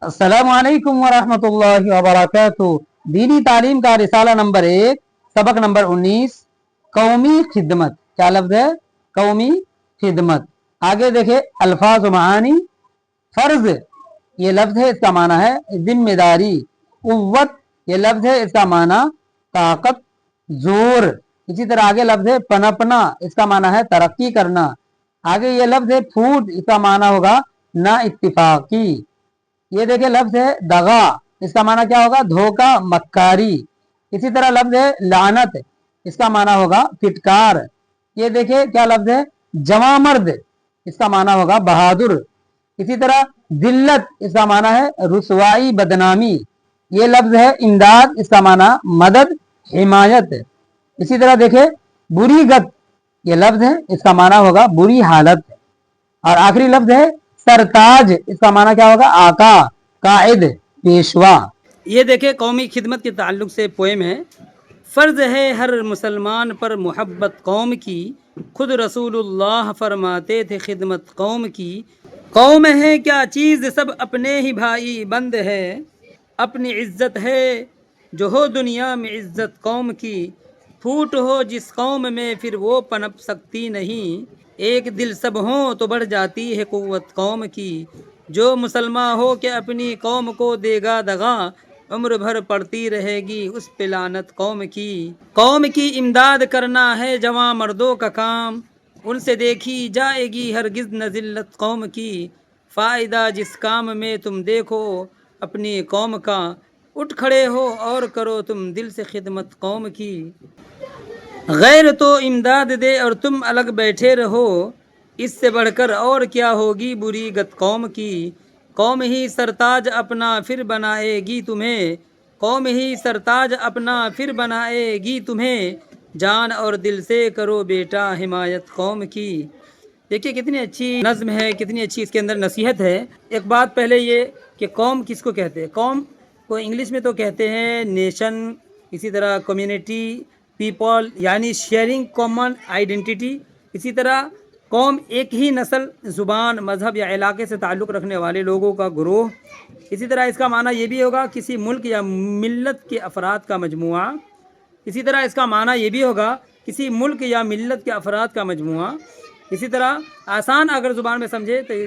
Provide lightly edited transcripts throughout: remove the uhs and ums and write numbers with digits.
अस्सलामु अलैकुम वरहमतुल्लाहि वबरकातुहू। दीनी तालीम का रिसाला नंबर 1, सबक नंबर 19, कौमी खिदमत। क्या लफ्ज है? कौमी खिदमत। आगे देखे अल्फाज व मानी। फर्ज ये लफ्ज है, इसका माना है जिम्मेदारी। कुव्वत ये लफ्ज है, इसका माना ताकत, जोर। इसी तरह आगे लफ्ज है पनपना, इसका माना है तरक्की करना। आगे ये लफ्ज है फूट, इसका माना होगा ना इत्तिफाकी। ये देखिए लफ्ज है दगा, इसका माना क्या होगा? धोखा, मक्कारी। इसी तरह लफ्ज है लानत, इसका माना होगा फिटकार। ये देखिए क्या लफ्ज है? जवां मर्द, इसका माना होगा बहादुर। इसी तरह जिल्लत, इसका माना है रुसवाई, बदनामी। ये लफ्ज है इमदाद, इसका माना मदद, हिमायत। इसी तरह देखे बुरी गत, ये लफ्ज है, इसका माना होगा बुरी हालत। और आखिरी लफ्ज है सरताज, इसका माना क्या होगा? आका, कायद, पेशवा। ये देखे कौमी खिदमत के ताल्लुक से पोएम है। फ़र्ज़ है हर मुसलमान पर मोहब्बत कौम की, खुद रसूलुल्लाह फरमाते थे खिदमत कौम की। कौम है क्या चीज़, सब अपने ही भाई बंद है, अपनी इज़्ज़त है जो हो दुनिया में इज़्ज़त कौम की। फूट हो जिस कौम में फिर वो पनप सकती नहीं, एक दिल सब हो तो बढ़ जाती है कुव्वत कौम की। जो मुसलमान हो कि अपनी कौम को देगा दगा, उम्र भर पड़ती रहेगी उस पे लानत कौम की। कौम की इमदाद करना है जवां मर्दों का काम, उनसे देखी जाएगी हरगिज़ न ज़िल्लत कौम की। फ़ायदा जिस काम में तुम देखो अपनी कौम का, उठ खड़े हो और करो तुम दिल से खिदमत कौम की। गैर तो इमदाद दे और तुम अलग बैठे रहो, इससे बढ़कर और क्या होगी बुरी गत कौम की। कौम ही सरताज अपना फिर बनाएगी तुम्हें, कौम ही सरताज अपना फिर बनाएगी तुम्हें, जान और दिल से करो बेटा हिमायत कौम की। देखिए कितनी अच्छी नज़्म है, कितनी अच्छी इसके अंदर नसीहत है। एक बात पहले ये कि कौम किसको कहते हैं? कौम को इंग्लिश में तो कहते हैं नेशन, इसी तरह कम्युनिटी, पीपल, यानी शेयरिंग कॉमन आइडेंटिटी। इसी तरह कौम एक ही नस्ल, ज़ुबान, मज़हब या इलाके से ताल्लुक़ रखने वाले लोगों का ग्रोह। इसी तरह इसका माना ये भी होगा किसी मुल्क या मिल्लत के अफराद का मजमुआ। इसी तरह इसका माना ये भी होगा किसी मुल्क या मिल्लत के अफराद का मजमुआ। इसी तरह आसान अगर ज़ुबान में समझे तो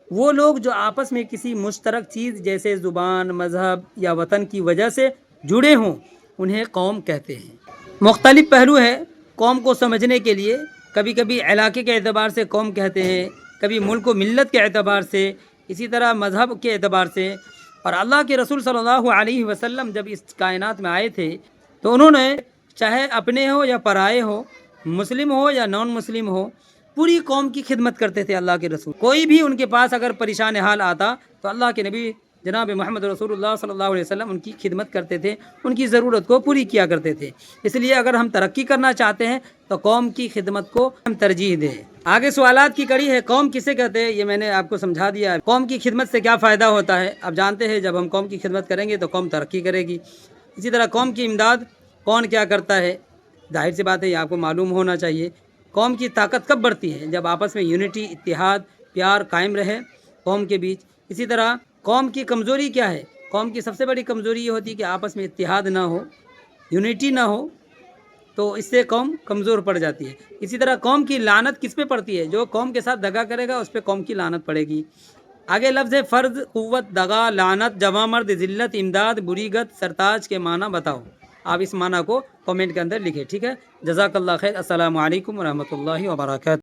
वो लोग जो आपस में किसी मुश्तरक चीज़ जैसे ज़ुबान, मज़हब या वतन की वजह से जुड़े हों, उन्हें कौम कहते हैं। मुख्तलिफ पहलू है कौम को समझने के लिए। कभी कभी इलाके के एतबार से कौम कहते हैं, कभी मुल्क व मिल्लत के एतबार से, इसी तरह मज़हब के एतबार से। और अल्लाह के रसूल सल्लल्लाहु अलैहि वसल्लम जब इस कायनात में आए थे तो उन्होंने चाहे अपने हो या पराए हो, मुस्लिम हो या नॉन मुस्लिम हो, पूरी कौम की खिदमत करते थे अल्लाह के रसूल। कोई भी उनके पास अगर परेशान हाल आता तो अल्लाह के नबी जनाब मोहम्मद रसूलुल्लाह सल्लल्लाहु अलैहि वसल्लम उनकी खिदमत करते थे, उनकी ज़रूरत को पूरी किया करते थे। इसलिए अगर हम तरक्की करना चाहते हैं तो कौम की खिदमत को हम तरजीह दें। आगे सवालात की कड़ी है, कौम किसे कहते हैं? ये मैंने आपको समझा दिया। कौम की खिदमत से क्या फ़ायदा होता है आप जानते हैं। जब हम कौम की खिदमत करेंगे तो कौम तरक्की करेगी। इसी तरह कौम की इमदाद कौन क्या करता है? जाहिर सी बात है ये आपको मालूम होना चाहिए। कौम की ताकत कब बढ़ती है? जब आपस में यूनिटी, इत्तिहाद, प्यार कायम रहे कौम के बीच। इसी तरह कौम की कमज़ोरी क्या है? कौम की सबसे बड़ी कमज़ोरी ये होती है कि आपस में इत्तिहाद ना हो, यूनिटी ना हो, तो इससे कौम कमज़ोर पड़ जाती है। इसी तरह कौम की लानत किस पे पड़ती है? जो कौम के साथ दगा करेगा उस पर कौम की लानत पड़ेगी। आगे लफ्ज़ है फ़र्ज, कुव्वत, दगा, लानत, जवां मर्द, ज़िल्लत, इमदाद, बुरीगत, सरताज के माना बताओ। आप इस माना को कमेंट के अंदर लिखें, ठीक है। जज़ाकल्लाह खैर। अस्सलामु अलैकुम व रहमतुल्लाहि व बरकातहू।